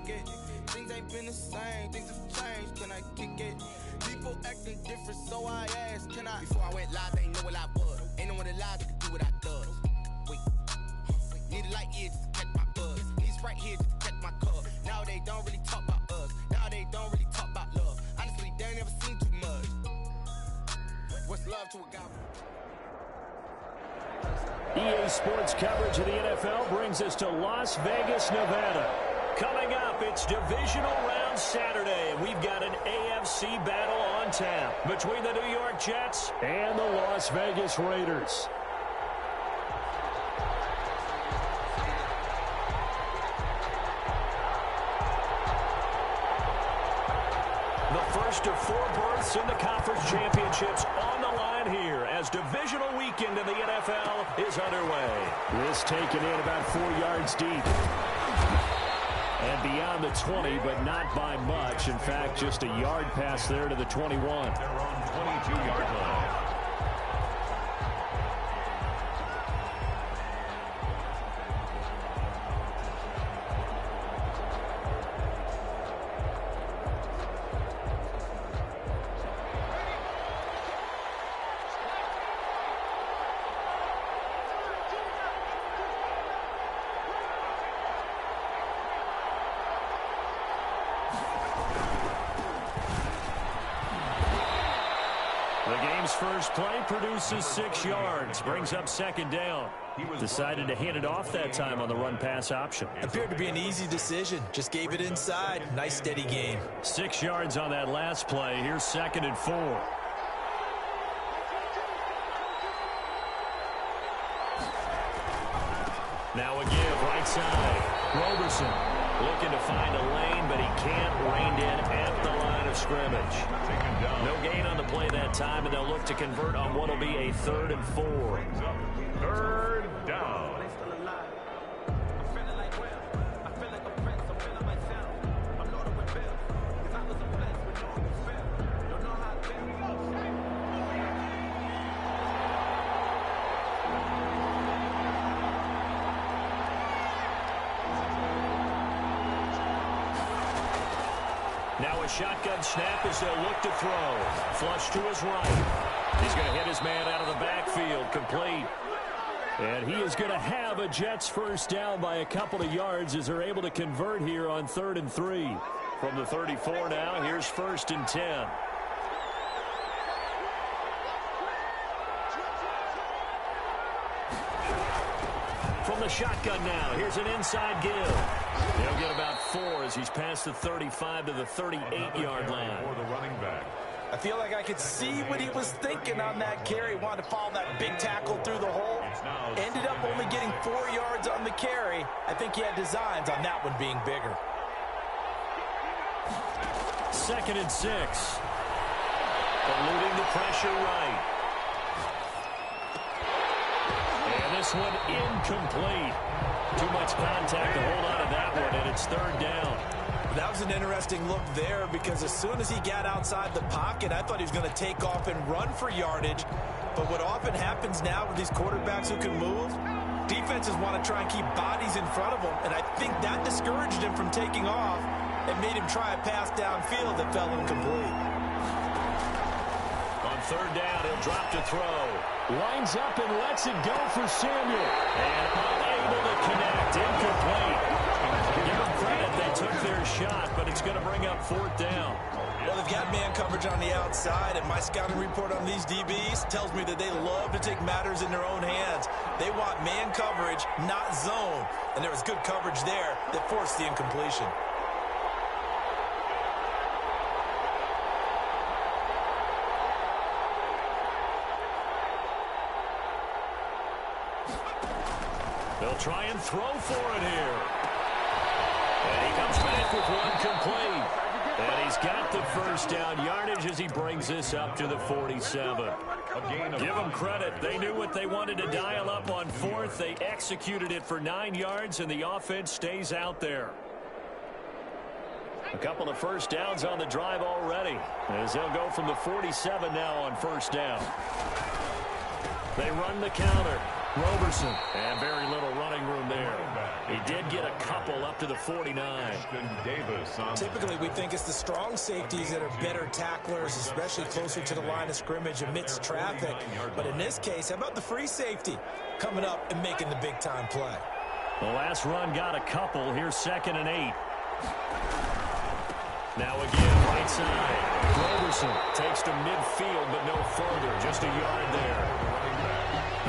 kick it. Things ain't been the same, things have changed, can I kick it? People acting different, so I asked, can I? Before I went live, they know what I was. Ain't no one alive that can do what I does. Wait, need a light here just to catch my buzz. Need Sprite here just to catch my cup. Now they don't really talk about us. Now they don't really talk about love. Honestly, they ain't never seen too much. What's love to a guy? EA Sports coverage of the NFL brings us to Las Vegas, Nevada. Coming up, it's Divisional Round Saturday. We've got an AFC battle on tap between the New York Jets and the Las Vegas Raiders. The first of 4 berths in the conference championships on the line here as divisional weekend in the NFL is underway. This taken in about 4 yards deep. And beyond the 20, but not by much. In fact, just a yard pass there to the 21. They're on 22-yard line. First play produces 6 yards, brings up second down. Decided to hand it off that time on the run-pass option. Appeared to be an easy decision. Just gave it inside. Nice, steady game. 6 yards on that last play. Here's 2nd and 4. Now a give, right side. Roberson looking to find a lane, but he can't. Reined in at the line of scrimmage. No gain on the play that time, and they'll look to convert on what will be a 3rd and 4. 3rd down. Now a shotgun snap as they'll look to throw. Flush to his right. He's going to hit his man out of the backfield. Complete. And he is going to have a Jets first down by a couple of yards as they're able to convert here on 3rd and 3. From the 34 now, here's 1st and 10. From the shotgun now, here's an inside give. He'll get about 4 as he's past the 35 to the 38-yard line. For the running back. I feel like I could see what he was thinking on that carry. Wanted to follow that big tackle through the hole. Ended up only getting 4 yards on the carry. I think he had designs on that one being bigger. 2nd and 6. Eluding the pressure right. And this one incomplete. Too much contact to hold on to that one, and it's 3rd down. That was an interesting look there because as soon as he got outside the pocket, I thought he was going to take off and run for yardage. But what often happens now with these quarterbacks who can move, defenses want to try and keep bodies in front of them, and I think that discouraged him from taking off and made him try a pass downfield that fell incomplete. On 3rd down, he'll drop to throw. Lines up and lets it go for Samuel. And unable to connect. Incomplete. Give them credit. They took their shot, but it's going to bring up 4th down. Well, they've got man coverage on the outside, and my scouting report on these DBs tells me that they love to take matters in their own hands. They want man coverage, not zone. And there was good coverage there that forced the incompletion. They'll try and throw for it here. And he comes back with one complete. And he's got the first down yardage as he brings this up to the 47. Give them credit. They knew what they wanted to dial up on 4th. They executed it for 9 yards, and the offense stays out there. A couple of first downs on the drive already, as they'll go from the 47 now on 1st down. They run the counter. Roberson. And very little running room there. He did get a couple up to the 49. Typically, we think it's the strong safeties that are better tacklers, especially closer to the line of scrimmage amidst traffic. But in this case, how about the free safety coming up and making the big-time play? The last run got a couple. Here's 2nd and 8. Now again, right side. Roberson takes to midfield, but no further. Just a yard there.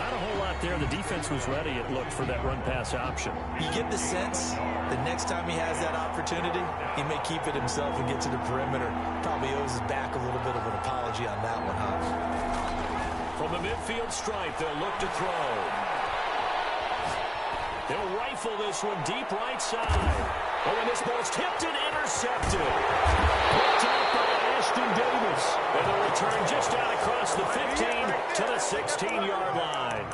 Not a whole lot there. The defense was ready, it looked, for that run-pass option. You get the sense the next time he has that opportunity, he may keep it himself and get to the perimeter. Probably owes his back a little bit of an apology on that one, huh? From the midfield stripe, they'll look to throw. They'll rifle this one deep right side. Oh, and this ball's tipped and intercepted. Picked out by Ashton Davis. And the return just out across the 15 to the 16-yard line.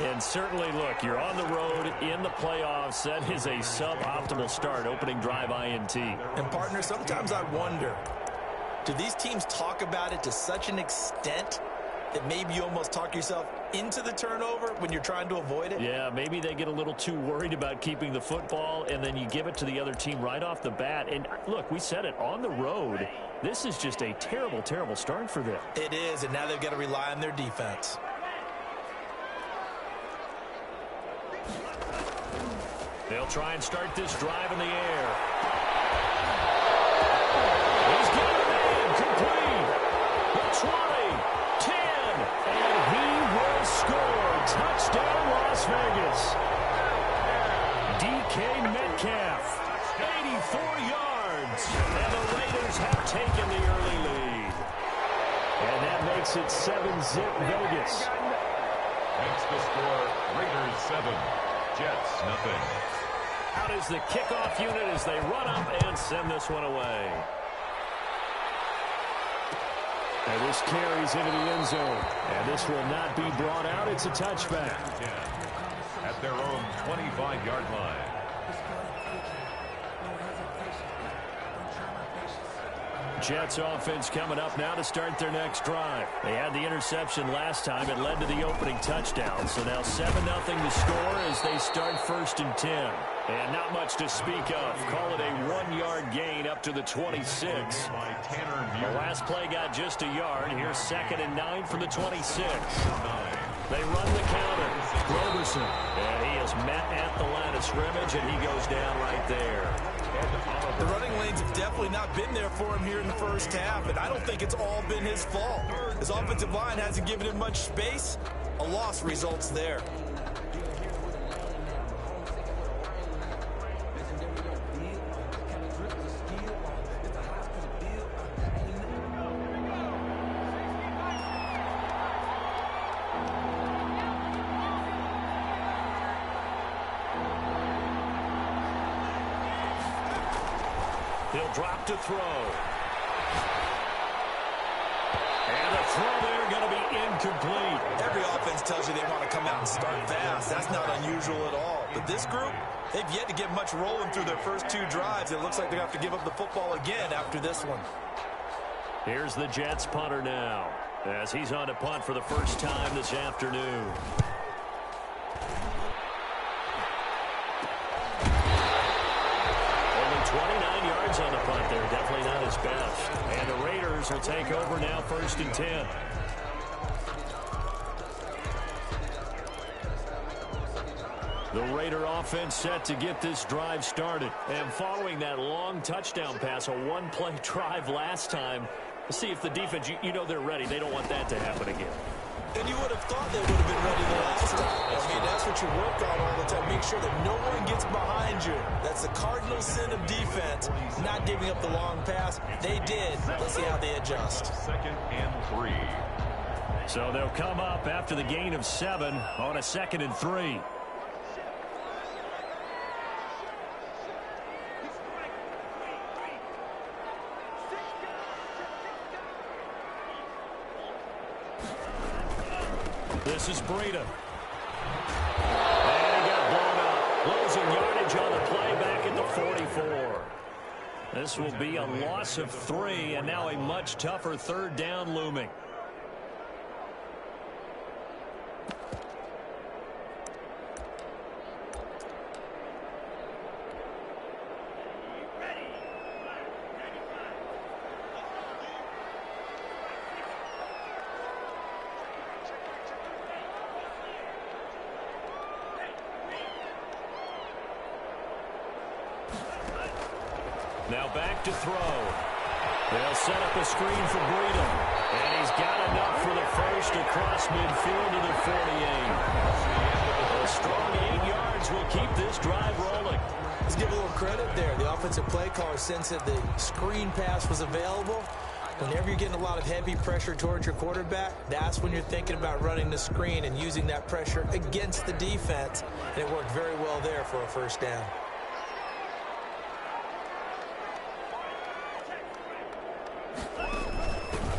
And certainly, look, you're on the road in the playoffs. That is a suboptimal start, opening drive INT. And, partner, sometimes I wonder, do these teams talk about it to such an extent that maybe you almost talk yourself into the turnover when you're trying to avoid it? Yeah, maybe they get a little too worried about keeping the football, and then you give it to the other team right off the bat. And, look, we said it, on the road, this is just a terrible, terrible start for them. It is, and now they've got to rely on their defense. They'll try and start this drive in the air. He's got it in, complete. The 20, 10, and he will score. Touchdown, Las Vegas. DK Metcalf, 84 yards. And the Raiders have taken the early lead. And that makes it 7-zip Vegas. Makes the score Raiders 7, Jets nothing. Out is the kickoff unit as they run up and send this one away. And this carries into the end zone. And this will not be brought out. It's a touchback. At their own 25-yard line. Jets offense coming up now to start their next drive. They had the interception last time. It led to the opening touchdown. So now 7-0 to score as they start 1st and 10. And not much to speak of. Call it a 1-yard gain up to the 26. The last play got just a yard. Here's 2nd and 9 from the 26. They run the counter. Roberson. And he is met at the line of scrimmage, and he goes down right there. The running lanes have definitely not been there for him here in the first half, and I don't think it's all been his fault. His offensive line hasn't given him much space. A loss results there. He'll drop to throw. And the throw there going to be incomplete. Every offense tells you they want to come out and start fast. That's not unusual at all. But this group, they've yet to get much rolling through their first 2 drives. It looks like they're going to have to give up the football again after this one. Here's the Jets punter now as he's on to punt for the first time this afternoon. Only 29 yards on the punt there. Definitely not his best. And the Raiders will take over now 1st and 10. The Raider offense set to get this drive started. And following that long touchdown pass, a one-play drive last time, let's see if the defense, you know they're ready. They don't want that to happen again. And you would have thought they would have been ready the last time. I mean, that's what you work on all the time. Make sure that no one gets behind you. That's the cardinal sin of defense, not giving up the long pass. They did. Let's see how they adjust. 2nd and 3. So they'll come up after the gain of 7 on a 2nd and 3. This is Breida. And he got blown up. Losing yardage on the play back at the 44. This will be a loss of 3, and now a much tougher 3rd down looming. Now back to throw. They'll set up a screen for Breida. And he's got enough for the first across midfield to the 48. A strong 8 yards will keep this drive rolling. Let's give a little credit there. The offensive play caller sensed that the screen pass was available. Whenever you're getting a lot of heavy pressure towards your quarterback, that's when you're thinking about running the screen and using that pressure against the defense. And it worked very well there for a first down.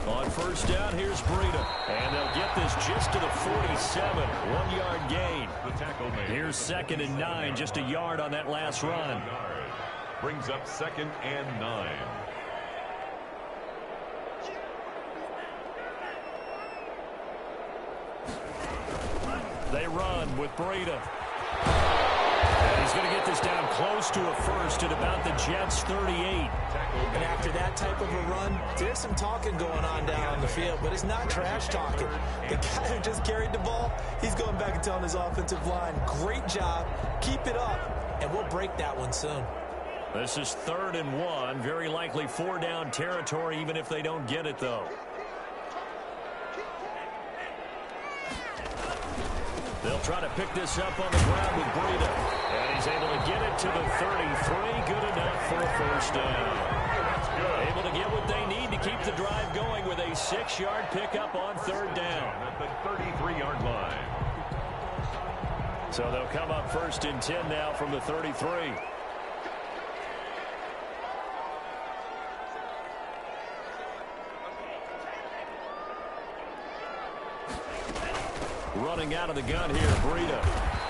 On first down, here's Breida. And they'll get this just to the 47. 1-yard gain. Here's 2nd and 9, just a yard on that last run. Brings up 2nd and 9. They run with Breida. And he's going to get this down close to a first at about the Jets' 38. And after that type of a run, there's some talking going on down on the field, but it's not trash talking. The guy who just carried the ball, he's going back and telling his offensive line, great job, keep it up, and we'll break that one soon. This is 3rd and 1, very likely 4-down territory, even if they don't get it, though. They'll try to pick this up on the ground with Breida. And he's able to get it to the 33. Good enough for a first down. Able to get what they need to keep the drive going with a 6-yard pickup on 3rd down. At the 33-yard line. So they'll come up 1st and 10 now from the 33. Running out of the gun here, Breida.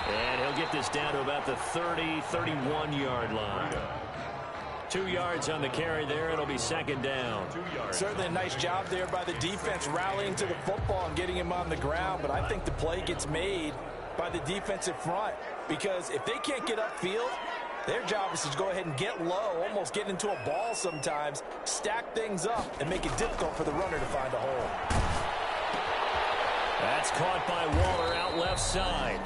And he'll get this down to about the 31-yard line. 2 yards on the carry there. It'll be 2nd down. Certainly a nice job there by the defense rallying to the football and getting him on the ground. But I think the play gets made by the defensive front. Because if they can't get upfield, their job is to go ahead and get low, almost get into a ball sometimes, stack things up, and make it difficult for the runner to find a hole. That's caught by Waller out left side.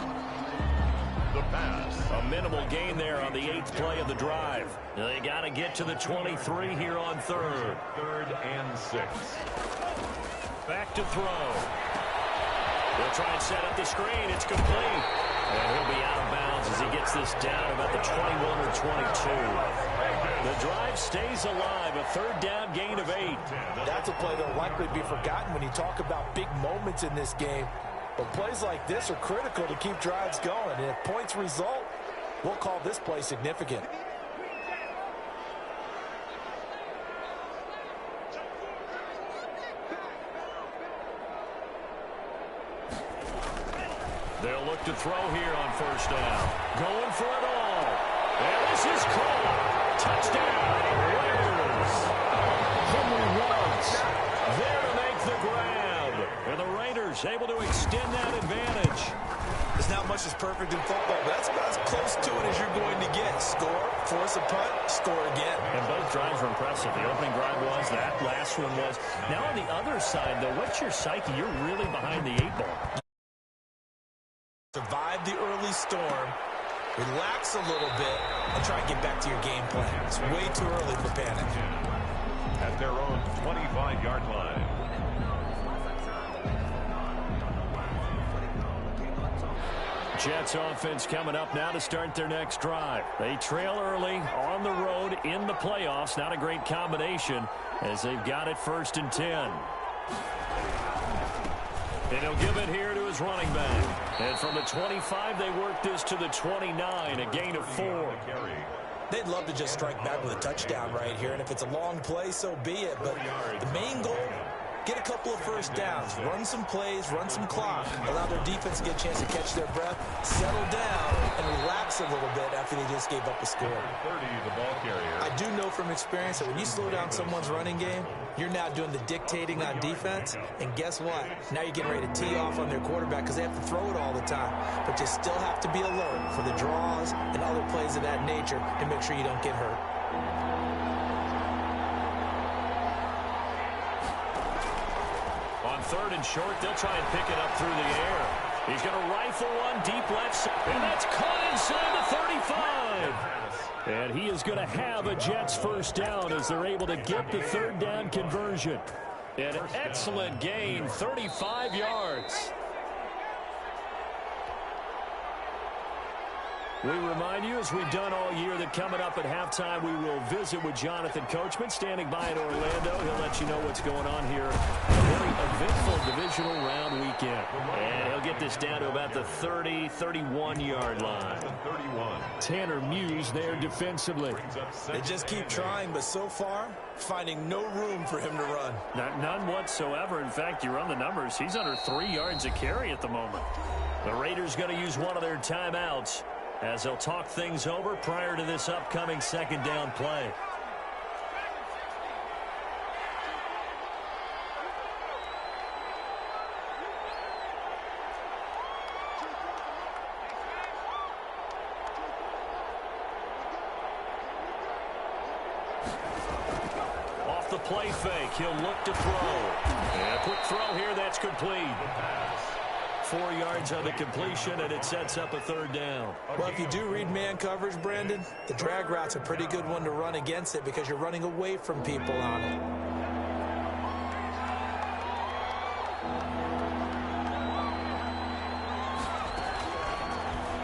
The pass. A minimal gain there on the 8th play of the drive. They got to get to the 23 here on 3rd. 3rd and 6. Back to throw. They'll try and set up the screen. It's complete. And he'll be out of bounds as he gets this down about the 21 or 22. The drive stays alive. A 3rd down gain of 8. That's a play that'll likely be forgotten when you talk about big moments in this game. But plays like this are critical to keep drives going. And if points result, we'll call this play significant. They'll look to throw here on 1st down. Going for it all. And this is caught. Touchdown, Raiders. Henry Ruggs there to make the grab. And the Raiders able to extend that advantage. There's not much that's perfect in football, but that's about as close to it as you're going to get. Score, force a punt, score again. And both drives were impressive. The opening drive was, that last one was. Now on the other side, though, what's your psyche? You're really behind the 8 ball. Survive the early storm, relax a little bit, and try and get back to your game plan. It's way too early for panic. At their own 25-yard line. Jets offense coming up now to start their next drive. They trail early on the road in the playoffs. Not a great combination as they've got it 1st and 10. And he'll give it here to his running back. And from the 25, they work this to the 29, a gain of 4. They'd love to just strike back with a touchdown right here, and if it's a long play, so be it. But the main goal, get a couple of first downs, run some plays, run some clock, allow their defense to get a chance to catch their breath, settle down, and relax a little bit after they just gave up a score. 30, the ball carrier. I do know from experience that when you slow down someone's running game, you're now doing the dictating on defense, and guess what? Now you're getting ready to tee off on their quarterback because they have to throw it all the time. But you still have to be alert for the draws and other plays of that nature to make sure you don't get hurt. On 3rd and short, they'll try and pick it up through the air. He's going to rifle one deep left side, and that's caught inside the 35. And he is going to have a Jets first down as they're able to get the third down conversion. An excellent gain, 35 yards. We remind you, as we've done all year, that coming up at halftime, we will visit with Jonathan Coachman, standing by in Orlando. He'll let you know what's going on here. A very eventful divisional round weekend. And he'll get this down to about the 30, 31-yard line. 31. Tanner Muse there defensively. They just keep trying, but so far, finding no room for him to run. None whatsoever. In fact, you run the numbers. He's under 3 yards a carry at the moment. The Raiders going to use one of their timeouts as they'll talk things over prior to this upcoming second down play. Off the play fake, he'll look to throw. And a quick throw here, that's complete. 4 yards on the completion, and it sets up a third down. Well, if you do read man coverage, Brandon, the drag route's a pretty good one to run against it because you're running away from people on it.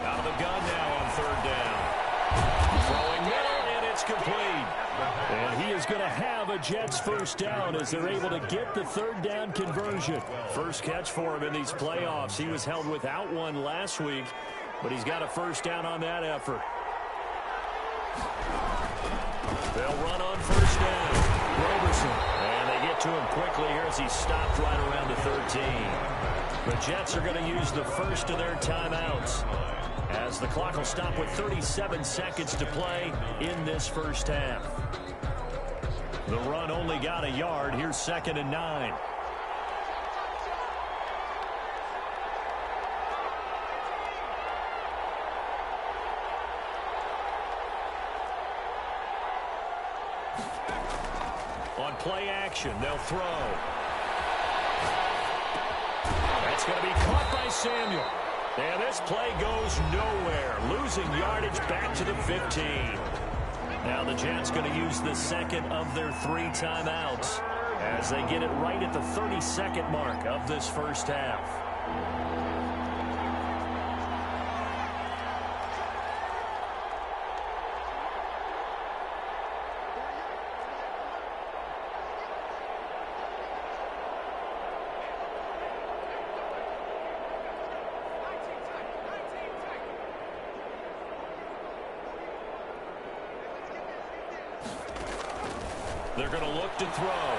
Out of the gun now on third down. Throwing middle, and it's complete. And he is going to have a Jets first down as they're able to get the third down conversion. First catch for him in these playoffs. He was held without one last week, but he's got a first down on that effort. They'll run on first down. Roberson. And they get to him quickly here as he stopped right around the 13. The Jets are going to use the first of their timeouts as the clock will stop with 37 seconds to play in this first half. The run only got a yard. Here's 2nd and 9. On play action, they'll throw. That's going to be caught by Samuel. And this play goes nowhere, losing yardage back to the 15. Now the Jets going to use the second of their 3 timeouts as they get it right at the 32nd mark of this first half. They're going to look to throw.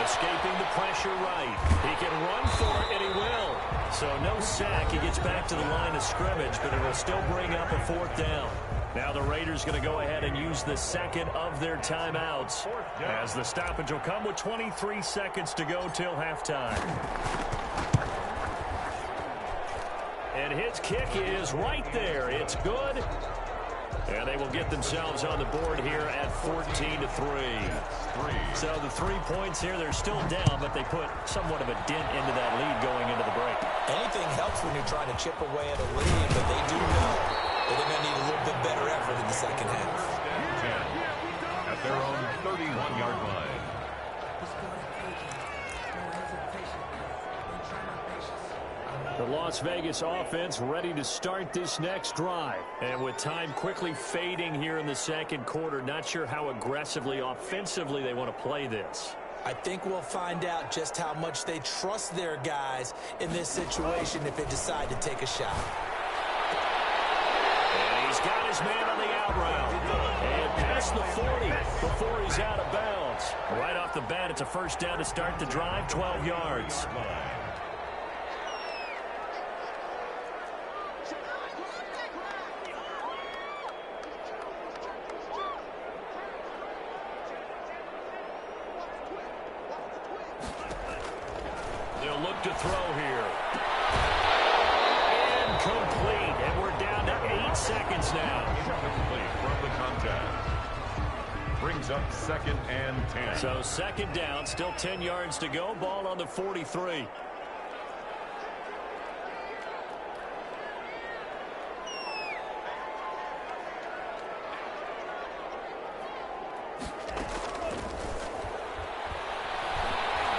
Escaping the pressure right. He can run for it, and he will. So no sack. He gets back to the line of scrimmage, but it will still bring up a 4th down. Now the Raiders going to go ahead and use the second of their timeouts as the stoppage will come with 23 seconds to go till halftime. And his kick is right there. It's good. And they will get themselves on the board here at 14-3. So the 3 points here, they're still down, but they put somewhat of a dent into that lead going into the break. Anything helps when you're trying to chip away at a lead, but they do know that they're going to need a little bit better effort in the second half. 10 at their own 31-yard line. The Las Vegas offense ready to start this next drive. And with time quickly fading here in the second quarter, not sure how aggressively, offensively they want to play this. I think we'll find out just how much they trust their guys in this situation if they decide to take a shot. And he's got his man on the out route. And past the 40 before he's out of bounds. Right off the bat, it's a first down to start the drive, 12 yards. They'll look to throw here. Incomplete. And we're down to 8 seconds now. Incomplete from the contact. Brings up 2nd and 10. So 2nd down, still 10 yards to go. Ball on the 43.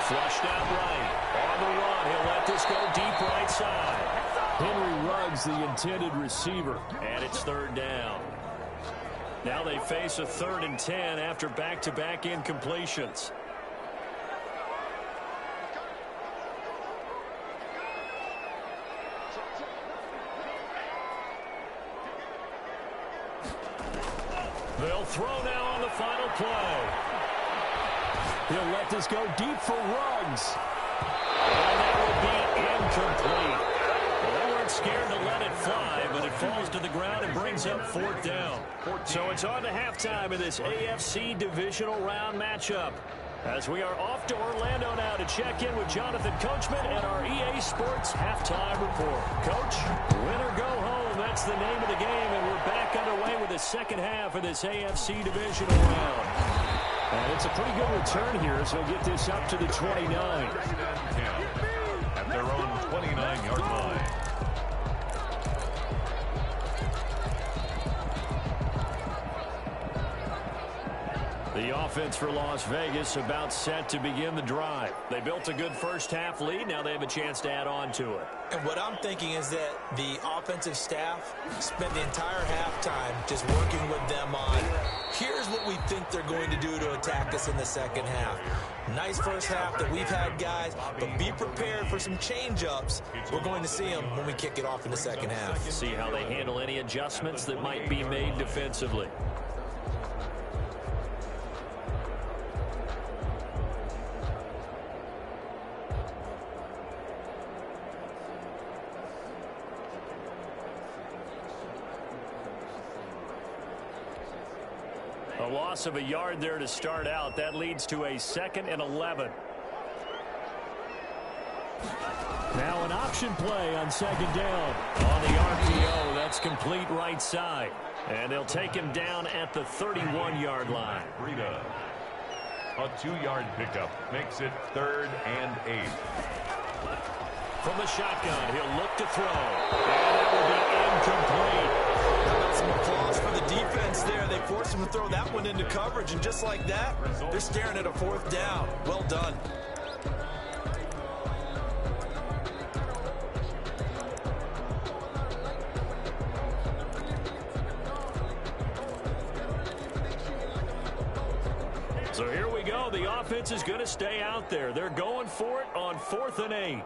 Flushed out right. On the run, he'll let this go deep right side. Henry Ruggs, the intended receiver, and it's third down. Now they face a 3rd and 10 after back-to-back incompletions. They'll throw now on the final play. He'll let this go deep for Ruggs. And that will be incomplete. Well, they weren't scared to let it fly, but it falls to the ground and brings up 4th down. So it's on to halftime in this AFC divisional round matchup. As we are off to Orlando now to check in with Jonathan Coachman and our EA Sports halftime report. Coach, win or go home, that's the name of the game, and we're back underway with the second half of this AFC divisional round. And it's a pretty good return here, so we'll get this up to the 29. At their own 29-yard line. The offense for Las Vegas about set to begin the drive. They built a good first-half lead. Now they have a chance to add on to it. And what I'm thinking is that the offensive staff spent the entire halftime just working with them on, here's what we think they're going to do to attack us in the second half. Nice first half that we've had, guys, but be prepared for some change-ups. We're going to see them when we kick it off in the second half. See how they handle any adjustments that might be made defensively. A loss of a yard there to start out. That leads to a 2nd and 11. Now an option play on 2nd down. On the RPO, that's complete right side. And they'll take him down at the 31-yard line. Rita. A 2-yard pickup makes it 3rd and 8. From the shotgun, he'll look to throw. And that will be incomplete. How about some applause for the defense there? They forced him to throw that one into coverage, and just like that, they're staring at a 4th down. Well done. So here we go. The offense is going to stay out there. They're going for it on 4th and 8.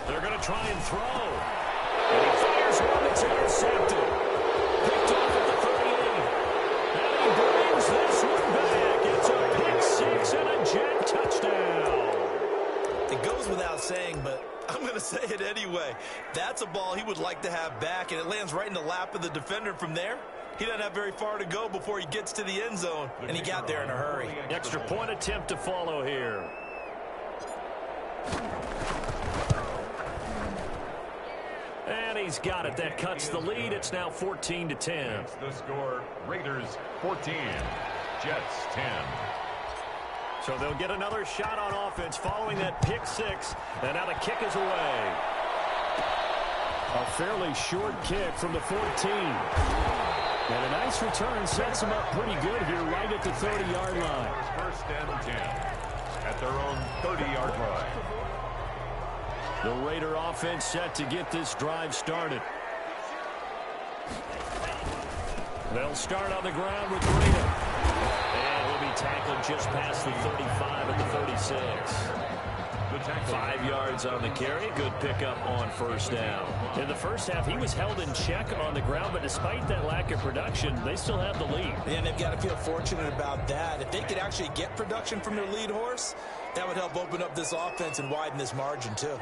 They're going to try and throw. And he fires one that's intercepted. Picked off at the 38. And he brings this one back. It's a pick 6 and a Jet touchdown. It goes without saying, but I'm going to say it anyway. That's a ball he would like to have back, and it lands right in the lap of the defender from there. He doesn't have very far to go before he gets to the end zone, and he got there in a hurry. Extra point attempt to follow here. And he's got it. That cuts the lead. It's now 14-10. The score, Raiders 14, Jets 10. So they'll get another shot on offense following that pick 6. And now the kick is away. A fairly short kick from the 14. And a nice return sets them up pretty good here right at the 30-yard line. 1st and 10 at their own 30-yard line. The Raider offense set to get this drive started. They'll start on the ground with Raider. And he'll be tackled just past the 35 at the 36. 5 yards on the carry. Good pickup on 1st down. In the first half, he was held in check on the ground, but despite that lack of production, they still have the lead. And they've got to feel fortunate about that. If they could actually get production from their lead horse, that would help open up this offense and widen this margin too.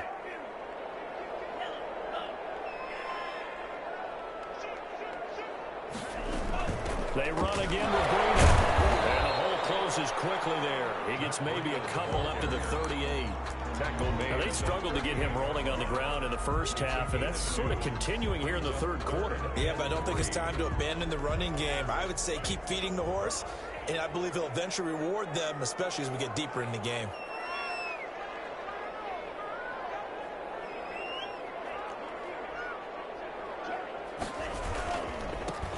They run again with Brady. And a hole closed closes quickly there. He gets maybe a couple up to the 38. Now, they struggled to get him rolling on the ground in the first half, and that's sort of continuing here in the third quarter. Yeah, but I don't think it's time to abandon the running game. I would say keep feeding the horse, and I believe he'll eventually reward them, especially as we get deeper in the game.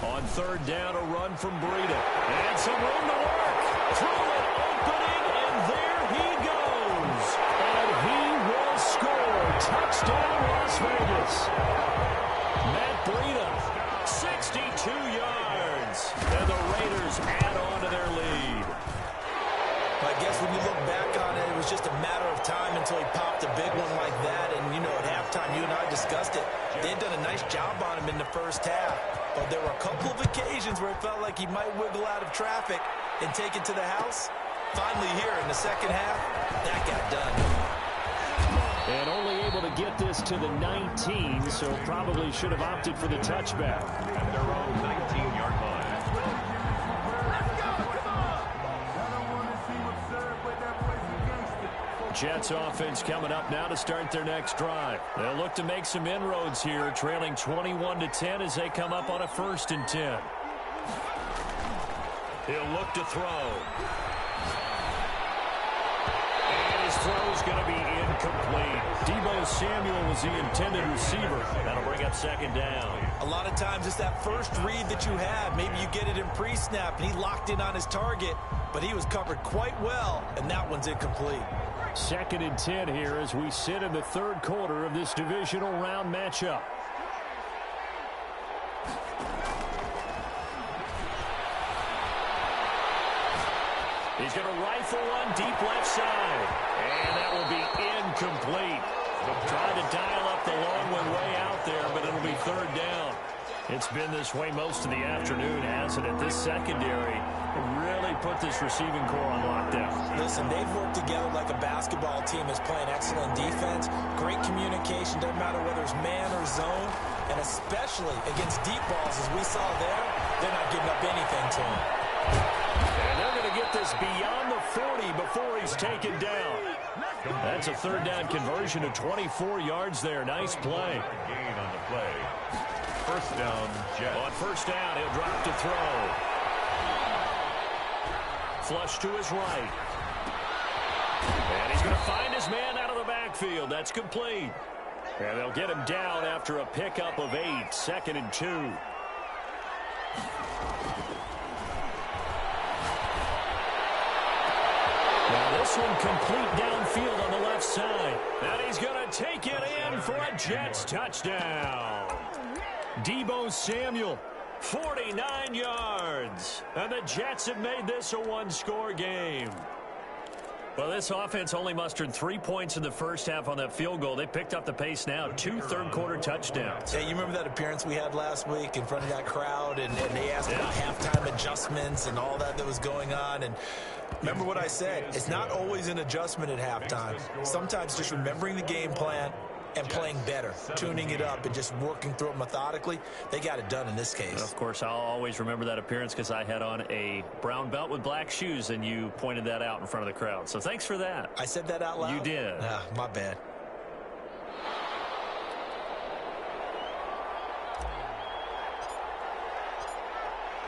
On third down, a run from Breida. And some room to work. Throw it, opening, and there he goes. And he will score. Touchdown, Las Vegas. Matt Breida, 62 yards. And the Raiders add on to their lead. I guess when you look back on it, it was just a matter of time until he popped a big one like that. And, you know, at halftime, you and I discussed it. They had done a nice job on him in the first half. But there were a couple of occasions where it felt like he might wiggle out of traffic and take it to the house. Finally here in the second half, that got done. And only able to get this to the 19, so probably should have opted for the touchback. At their own 19-yard line. Jets offense coming up now to start their next drive. They'll look to make some inroads here, trailing 21-10 as they come up on a 1st and 10. He'll look to throw. And his throw's going to be incomplete. Deebo Samuel was the intended receiver. That'll bring up 2nd down. A lot of times it's that first read that you have. Maybe you get it in pre-snap, and he locked in on his target, but he was covered quite well, and that one's incomplete. 2nd and 10 here as we sit in the third quarter of this divisional round matchup. He's going to rifle one deep left side. And that will be incomplete. Trying to dial up the long one way out there, but it'll be 3rd down. It's been this way most of the afternoon, hasn't it? This secondary really put this receiving core on lockdown. Listen, they've worked together like a basketball team is playing excellent defense. Great communication, doesn't matter whether it's man or zone. And especially against deep balls, as we saw there, they're not giving up anything to him. And they're going to get this beyond the 40 before he's taken down. That's a 3rd down conversion to 24 yards there. Nice play. Gain on the play. 1st down, Jets. On 1st down, he'll drop to throw. Flush to his right. And he's going to find his man out of the backfield. That's complete. And they'll get him down after a pickup of 8. 2nd and 2. Now this one complete downfield on the left side. And he's going to take it in for a Jets touchdown. Deebo Samuel, 49 yards. And the Jets have made this a one-score game. Well, this offense only mustered 3 points in the first half on that field goal. They picked up the pace now. 2 third-quarter touchdowns. Yeah, you remember that appearance we had last week in front of that crowd, and they asked about halftime adjustments and all that was going on. And remember what I said, it's not always an adjustment at halftime. Sometimes just remembering the game plan and playing better, tuning it up and just working through it methodically. They got it done in this case. And of course, I'll always remember that appearance because I had on a brown belt with black shoes, and you pointed that out in front of the crowd. So thanks for that. I said that out loud? You did. Ah, my bad.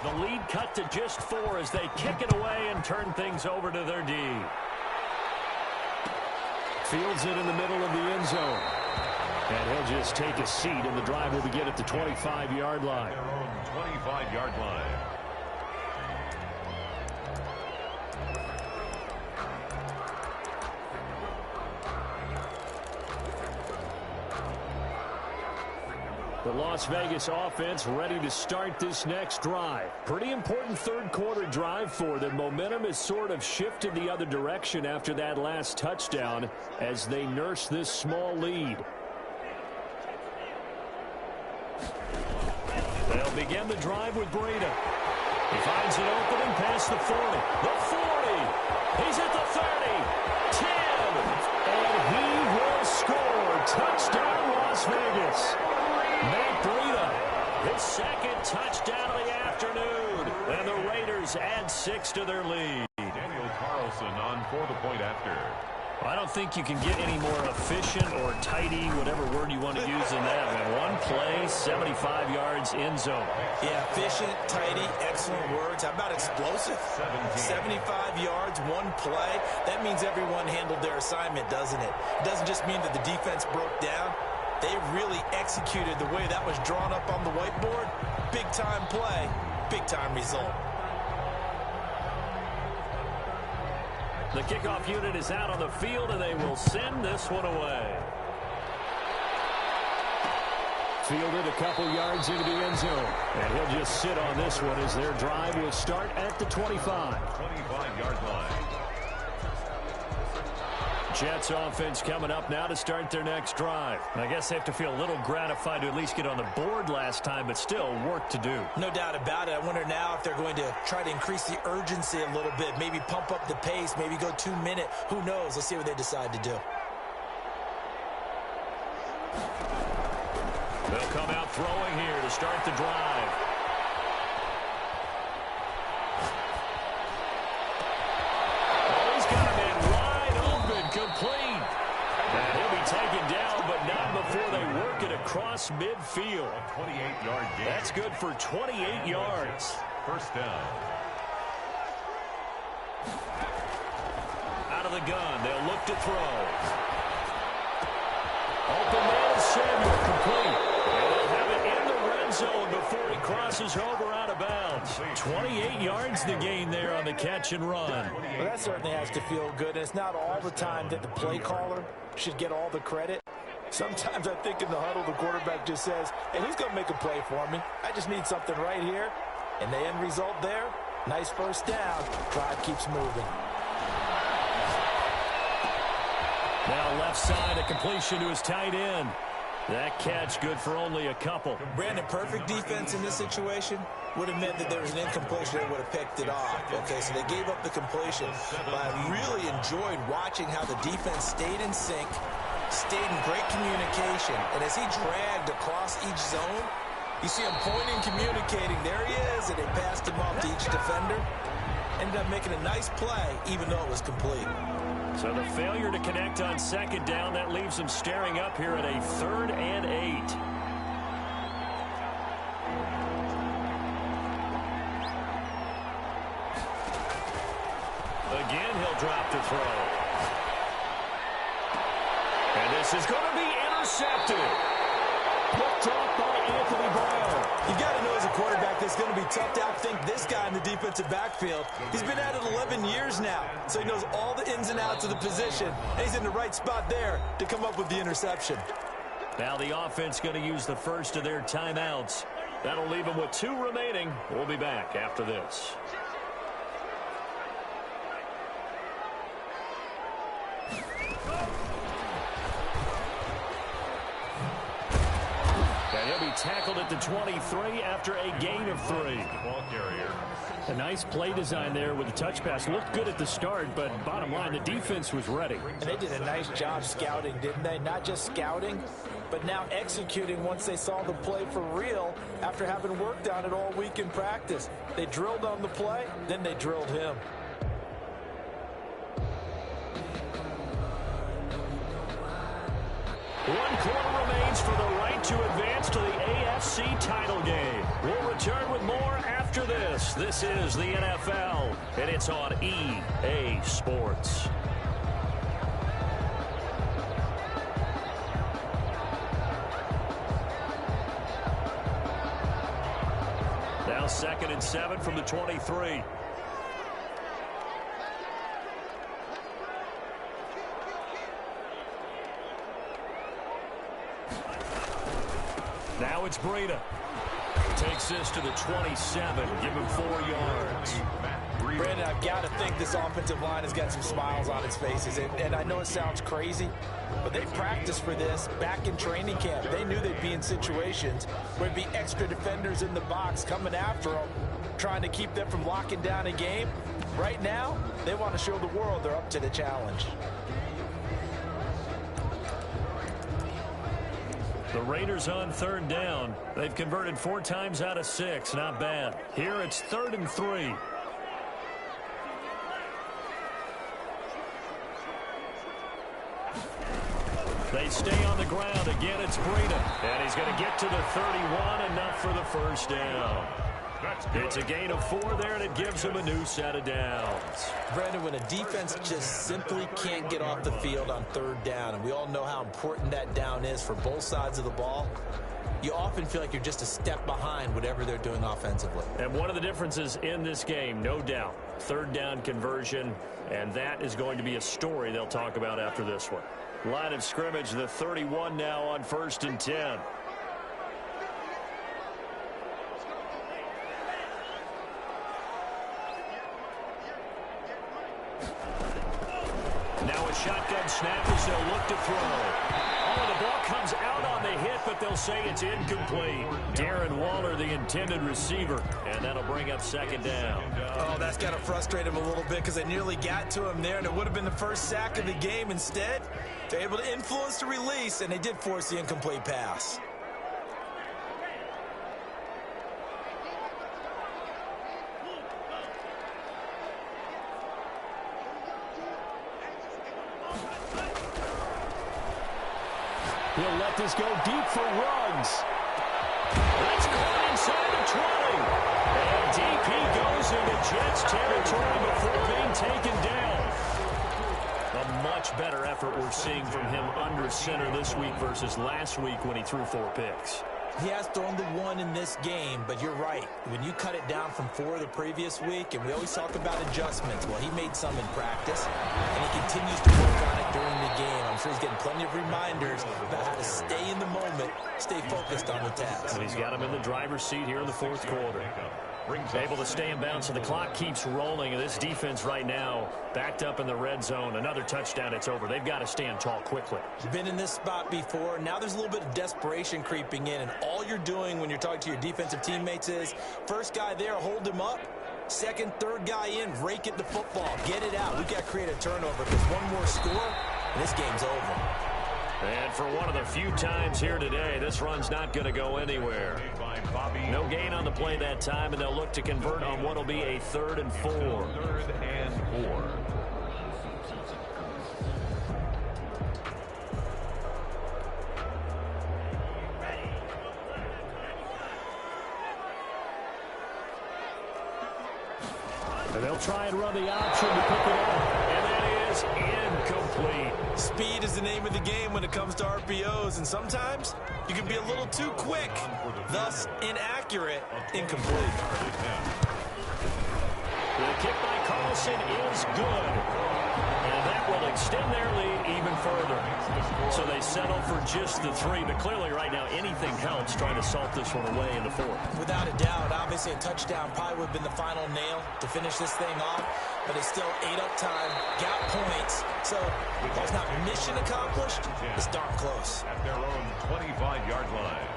The lead cut to just 4 as they kick it away and turn things over to their D. Fields it in the middle of the end zone. And he'll just take a seat, and the drive will begin at the 25-yard line. Their own 25-yard line. The Las Vegas offense ready to start this next drive. Pretty important third-quarter drive for them. Momentum has sort of shifted the other direction after that last touchdown as they nurse this small lead. They'll begin the drive with Breida. He finds an opening past the 40. The 40. He's at the 30. 10. And he will score. Touchdown, Las Vegas. Matt Breida, his 2nd touchdown of the afternoon. And the Raiders add 6 to their lead. Daniel Carlson on for the point after. I don't think you can get any more efficient or tidy, whatever word you want to use in that. Man, one play, 75 yards in zone. Yeah, efficient, tidy, excellent words. How about explosive? 75 yards, one play. That means everyone handled their assignment, doesn't it? It doesn't just mean that the defense broke down. They really executed the way that was drawn up on the whiteboard. Big-time play, big-time result. The kickoff unit is out on the field, and they will send this one away. Fielded a couple yards into the end zone. And he'll just sit on this one as their drive will start at the 25. 25-yard line. Jets offense coming up now to start their next drive. And I guess they have to feel a little gratified to at least get on the board last time, but still work to do. No doubt about it. I wonder now if they're going to try to increase the urgency a little bit, maybe pump up the pace, maybe go 2 minute. Who knows? Let's see what they decide to do. They'll come out throwing here to start the drive. Oh, he's got a man wide open, complete. And he'll be taken down, but not before they work it across midfield. 28-yard gain. That's good for 28 yards. First down. Out of the gun, they'll look to throw. Open man, Samuel, complete. And they'll have it in the red zone before he crosses over out of bounds. 28 yards to gain there on the catch and run. Well, that certainly has to feel good. And it's not all the time that the play caller should get all the credit. Sometimes I think in the huddle, the quarterback just says, hey, who's going to make a play for me? I just need something right here. And the end result there, nice first down. Drive keeps moving. Now left side, a completion to his tight end. That catch good for only a couple. Brandon, perfect defense in this situation would have meant that there was an incompletion. They would have picked it off. Okay, so they gave up the completion. But I really enjoyed watching how the defense stayed in sync, stayed in great communication. And as he dragged across each zone, you see him pointing, communicating. There he is, and they passed him off to each defender. Ended up making a nice play, even though it was complete. So the failure to connect on second down, that leaves them staring up here at a 3rd and 8. Again, he'll drop to throw. And this is going to be intercepted. Picked off by Anthony Brown. You got to know as a quarterback that's going to be tough to outthink this guy in the defensive backfield. He's been at it 11 years now, so he knows all the ins and outs of the position, and he's in the right spot there to come up with the interception. Now the offense going to use the first of their timeouts. That'll leave them with 2 remaining. We'll be back after this. He'll be tackled at the 23 after a gain of 3. Ball carrier. A nice play design there with the touch pass. Looked good at the start, but bottom line, the defense was ready. And they did a nice job scouting, didn't they? Not just scouting, but now executing once they saw the play for real after having worked on it all week in practice. They drilled on the play, then they drilled him. One quarter remains for the right to advance to the AFC title game. We'll return with more after this. This is the NFL, and it's on EA Sports. Now 2nd and 7 from the 23. Now it's Breida. Takes this to the 27. Give him 4 yards. Brandon, I've got to think this offensive line has got some smiles on its faces. And I know it sounds crazy, but they practiced for this back in training camp. They knew they'd be in situations where there'd be extra defenders in the box coming after them, trying to keep them from locking down a game. Right now, they want to show the world they're up to the challenge. The Raiders on 3rd down. They've converted 4 times out of 6. Not bad. Here it's 3rd and 3. They stay on the ground. Again, it's Breeden. And he's going to get to the 31, enough for the first down. It's a gain of 4 there, and it gives him a new set of downs. Brandon, when a defense just simply can't get off the field on 3rd down, and we all know how important that down is for both sides of the ball, you often feel like you're just a step behind whatever they're doing offensively. And one of the differences in this game, no doubt, 3rd down conversion, and that is going to be a story they'll talk about after this one. Line of scrimmage, the 31 now on 1st and 10. Now a shotgun snap as they'll look to throw. Oh, the ball comes out on the hit, but they'll say it's incomplete. Darren Waller, the intended receiver, and that'll bring up 2nd down. Oh, that's got to frustrate him a little bit because they nearly got to him there, and it would have been the first sack of the game. Instead, they're able to influence the release, and they did force the incomplete pass. He'll let this go deep for Ruggs. That's caught inside the 20. And DP goes into Jets territory before being taken down. A much better effort we're seeing from him under center this week versus last week when he threw 4 picks. He has thrown the 1 in this game, but you're right. When you cut it down from 4 the previous week, and we always talk about adjustments, well, he made some in practice, and he continues to work on it during the game. I'm sure he's getting plenty of reminders about how to stay in the moment, stay focused on the task. And he's got him in the driver's seat here in the 4th quarter. Able to stay in bounds, so the clock keeps rolling. And this defense right now backed up in the red zone. Another touchdown, it's over. They've got to stand tall quickly. You've been in this spot before. Now there's a little bit of desperation creeping in. And all you're doing when you're talking to your defensive teammates is, first guy there, hold him up. Second, third guy in, rake at the football. Get it out. We've got to create a turnover because one more score, and this game's over. And for one of the few times here today, this run's not going to go anywhere. No gain on the play that time, and they'll look to convert on what will be a 3rd and 4. 3rd and 4. And they'll try and run the option to pick it up. And that is incomplete. Speed is the name of the game when it comes to RPOs, and sometimes you can be a little too quick, thus inaccurate, incomplete. The kick by Carlson is good. And that will extend their lead even further. So they settle for just the 3, but clearly right now anything helps trying to salt this one away in the 4th. Without a doubt, obviously a touchdown probably would have been the final nail to finish this thing off, but it's still 8 up time, got points, so while it's not mission accomplished, it's darn close. At their own 25-yard line.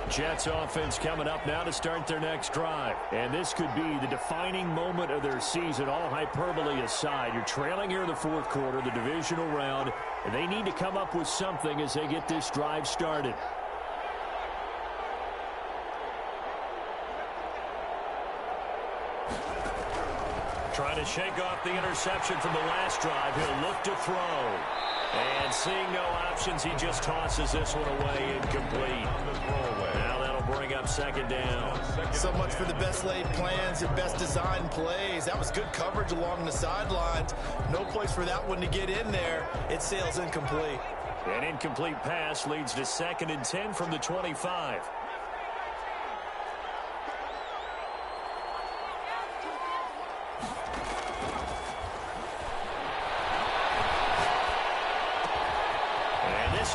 Jets offense coming up now to start their next drive. And this could be the defining moment of their season, all hyperbole aside. You're trailing here in the 4th quarter, the divisional round, and they need to come up with something as they get this drive started. Trying to shake off the interception from the last drive. He'll look to throw. And seeing no options, he just tosses this one away, incomplete. Now that'll bring up 2nd down. So much for the best laid plans and best designed plays. That was good coverage along the sidelines. No place for that one to get in there. It sails incomplete. An incomplete pass leads to 2nd and 10 from the 25.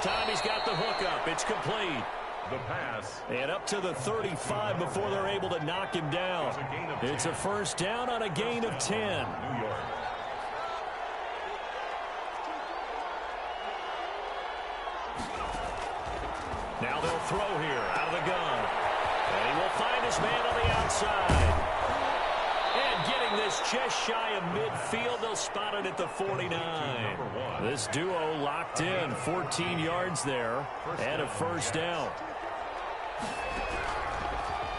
Time he's got the hook up. It's complete. The pass. And up to the 35 before they're able to knock him down. It's a 1st down on a gain of 10. New York. Now they'll throw here out of the gun. And he will find his man on the outside. And getting this just shy of midfield, they'll spot it at the 49. This duo locked in, 14 yards there, and a 1st down.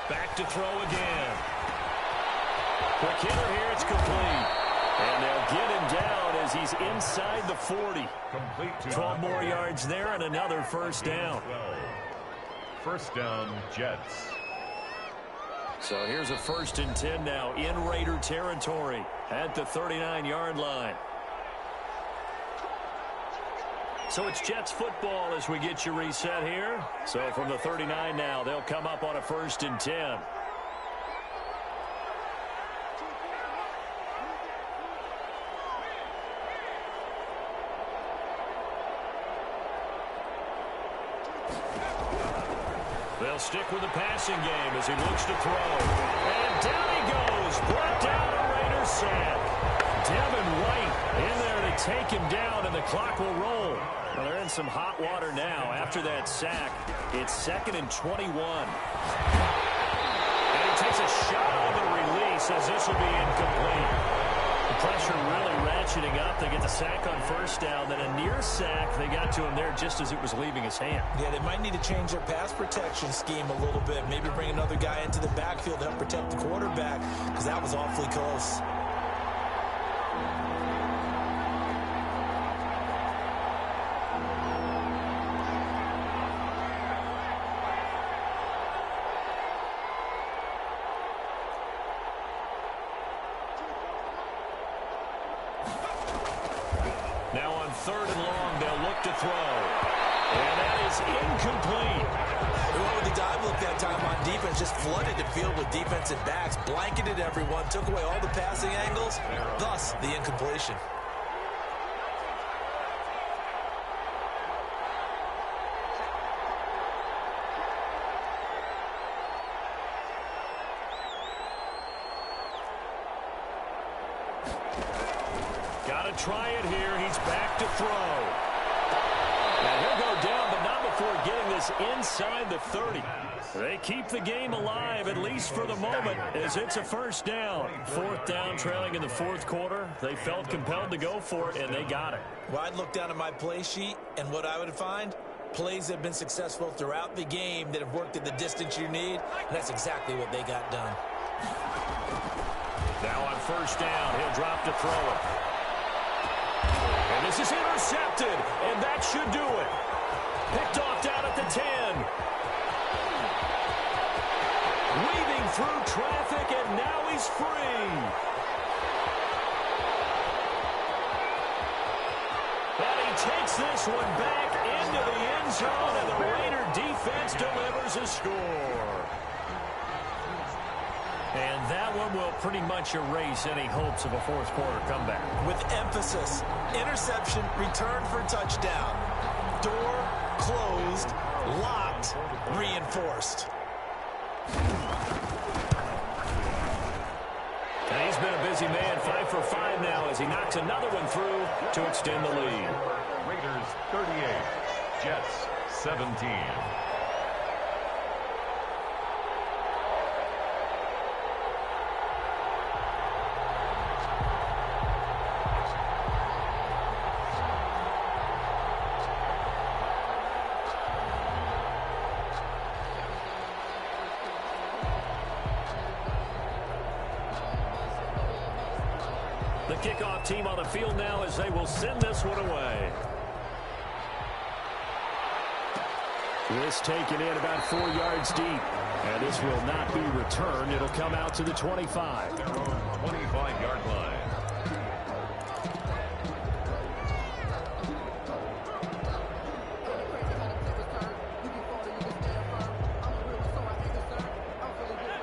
Back to throw again. Quick hitter here, it's complete. And they'll get him down as he's inside the 40. Complete to 12 more yards there and another first down. 12. First down, Jets. So here's a 1st and 10 now in Raider territory at the 39-yard line. So it's Jets football as we get you reset here. So from the 39 now, they'll come up on a 1st and 10. They'll stick with the passing game as he looks to throw. And down he goes. Brought down a Raiders sack. Devin White in there to take him down, and the clock will roll. Well, they're in some hot water now after that sack. It's 2nd and 21. And he takes a shot on the release as this will be incomplete. The pressure really ratcheting up. They get the sack on 1st down. Then a near sack. They got to him there just as it was leaving his hand. Yeah, they might need to change their pass protection scheme a little bit. Maybe bring another guy into the backfield to help protect the quarterback, because that was awfully close. Now on 3rd and long, they'll look to throw. And that is incomplete. They went with the dive look that time on defense, just flooded the field with defensive backs, blanketed everyone, took away all the passing angles, thus the incompletion. Got to try it here. He's back to throw. And he'll go down, but not before getting this inside the 30. They keep the game alive, at least for the moment, as it's a 1st down. 4th down, trailing in the 4th quarter. They felt compelled to go for it, and they got it. Well, I'd look down at my play sheet, and what I would find, plays have been successful throughout the game that have worked at the distance you need, and that's exactly what they got done. Now on 1st down, he'll drop to throw it. And this is intercepted, and that should do it. Picked off down at the 10. Weaving through traffic, and now he's free. And he takes this one back into the end zone, and the Raider defense delivers a score. And that one will pretty much erase any hopes of a 4th quarter comeback. With emphasis, interception, return for touchdown. Door closed, locked, reinforced. And he's been a busy man, 5 for 5 now as he knocks another one through to extend the lead. Raiders 38, Jets 17. The kickoff team on the field now as they will send this one away. This taken in about 4 yards deep. And this will not be returned. It'll come out to the 25. 25-yard line.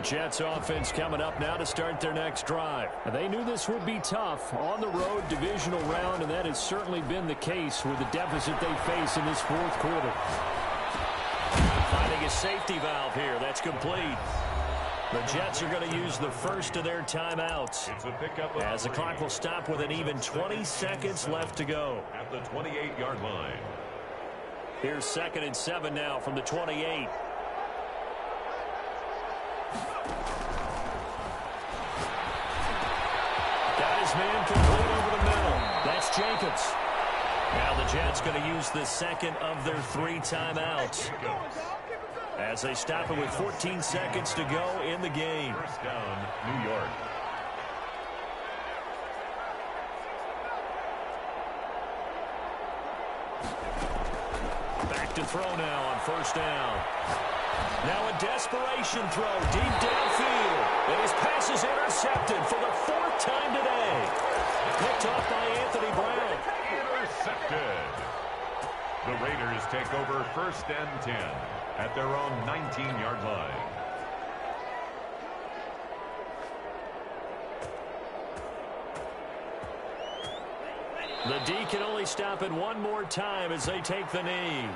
Jets offense coming up now to start their next drive. They knew this would be tough on the road divisional round, and that has certainly been the case with the deficit they face in this 4th quarter. Finding a safety valve here. That's complete. The Jets are going to use the first of their timeouts as the clock will stop with an even 20 seconds left to go. At the 28-yard line. Here's 2nd and 7 now from the 28. Got his man complete over the middle. That's Jacobs. Now the Jets going to use the second of their 3 timeouts. as they stop it with 14 seconds to go in the game. First down, New York. Back to throw now on first down. Now a desperation throw deep downfield. And his pass is intercepted for the 4th time today. Picked off by Anthony Brown. Intercepted. The Raiders take over 1st and 10 at their own 19-yard line. The D can only stop it one more time as they take the knee.